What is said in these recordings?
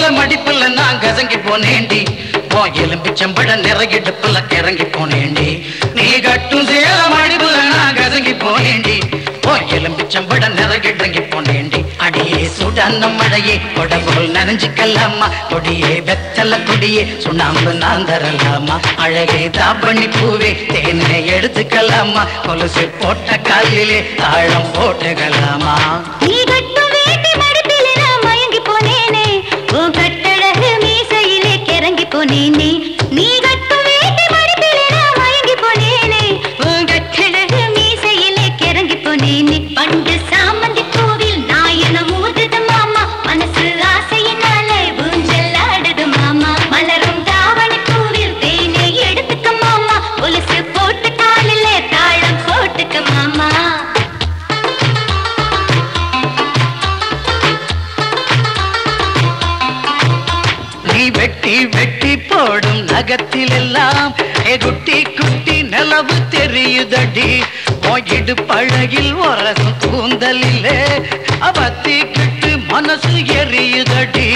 சேல மடிப்புல நான் கசங்கி போனேண்டி எலும்பிச்சம்பட நிறையிடுப்புல கிறங்கி போனேண்டி நீ கட்டும் சேல மடிப்புல நான் கசங்கி போனேண்டி எலும்பிச்சம்பட நிறையிடங்கி போனேண்டி அடியே சுடான மழையே கொடபோல் நனைஞ்சுக்கலாமா கொடியே வெத்தல கொடியே சுண்ணாம்பு நான் தரலாமா அழகே தாப்பண்ணி பூவே தேனை எடுத்துக்கலாமா கொலுசு போட்ட காலிலே தாழம் போட்டுக்கலாமா நீ கட்டும் வேட்டி மடிப்பில நான் மயங்கி போனேனே உன் கட்டழகு மீசையிலே கிறங்கி போனேனே நீ கட்டும் வேட்டி மடிப்பில நான் மயங்கி போனேனே உன் கட்டழகு மீசையிலே கிறங்கி போனேனே பண்டு சாமந்தி பூவில் நாயனம் ஊதுது மாமா மனசு ஆசையினாலே ஊஞ்சல் ஆடுது மாமா மலரும் தாவணி பூவில் தேனை எடுத்துக்க மாமா கொலுசு போட்டு காலிலே தாழம் போட்டுக்க மாமா நீ வெட்டி வெட்டி போடும் நகத்தில் எல்லாம் குட்டி குட்டி நிலவு தெரியுதடி இடு பழகில் ஒரசு கூந்தலிலே அவத்தி கிட்டு மனசு எரியுதடி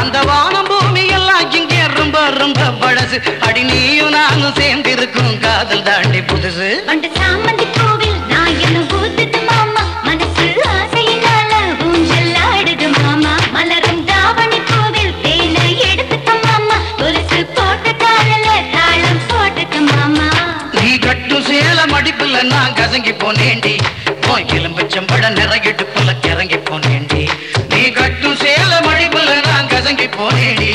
அந்த வானம் பூமி எல்லாம் இங்கே ரொம்ப ரொம்ப பழசு அடி நீயும் நானும் சேர்ந்திருக்கும் காதல் தாண்டி புதுசு பண்டு சாமந்தி பூவில் நாயனம் ஊதுது மாமா மனசு ஆசையினால ஊஞ்சல் ஆடுது மாமா மலரும் தாவணி பூவில் தேனை எடுத்துக்க மாமா கொலுசு போட்ட காலில தாளம் போட்டுக்க மாமா நீ கட்டும் சேல மடிப்புல நான் கசங்கி போனேண்டி எலும்பிச்சம்பட நிறையிடுப்புல கிறங்கி போனேண்டி நீ கட்டும் சேல மடிப்புல நான் கசங்கி போனேண்டி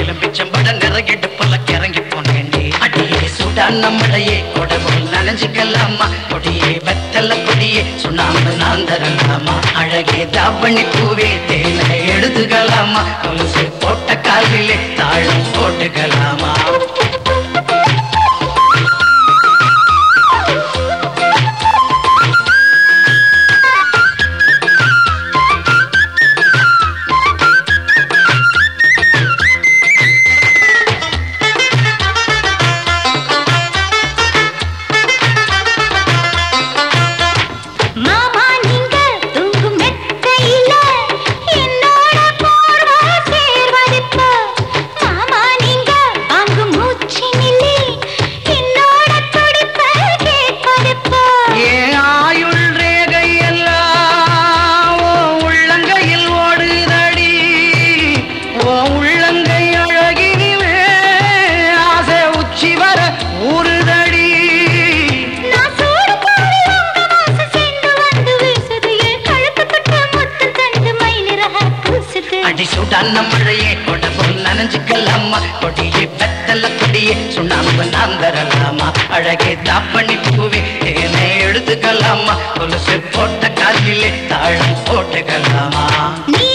எலும்பிச்சம்பட நிறையிடுப்புல கிறங்கி போனேண்டி அடியே சுடான மழையே கொடபோல் நனைஞ்சுக்கலாமா கொடியே வெத்தல கொடியே சுண்ணாம்பு நான் தரலாமா அழகே தாவணி பூவே தேனை எடுத்துக்கலாமா கொலுசு போட்ட காலிலே தாழம் போட்டுக்கலாமா மாமா நீங்க தூங்கும் மெத்தையில என்னோட போர்வை சேர்வதிப்ப மாமா நீங்க வாங்கும் மூச்சினிலே என்னோட துடிப்ப கேட்பதிப்ப ஏன் ஆயுள் ரேகை எல்லாம் ஓ உள்ளங்கையில் ஓடுதடி ஓ உள்ளங்கை அழகினிலே ஆசை உச்சி வர ஊறுதடி நான் சூடு போய் உங்க வாசம் சென்று வந்து வீசுது என் கழுத்து தொட்ட முத்தம் தந்து மை நிறக பூசுது அடி சுடான மழையே கொடபோல் நனைஞ்சுக்கலாமா கொடியே வெத்தல கொடியே சுண்ணாம்பு நான் தரலாமா அழகே தாப்பண்ணி பூவே தேனை எடுத்துக்கலாமா கொலுசு போட்ட காலிலே தாழம் போட்டுக்கலாமா நீ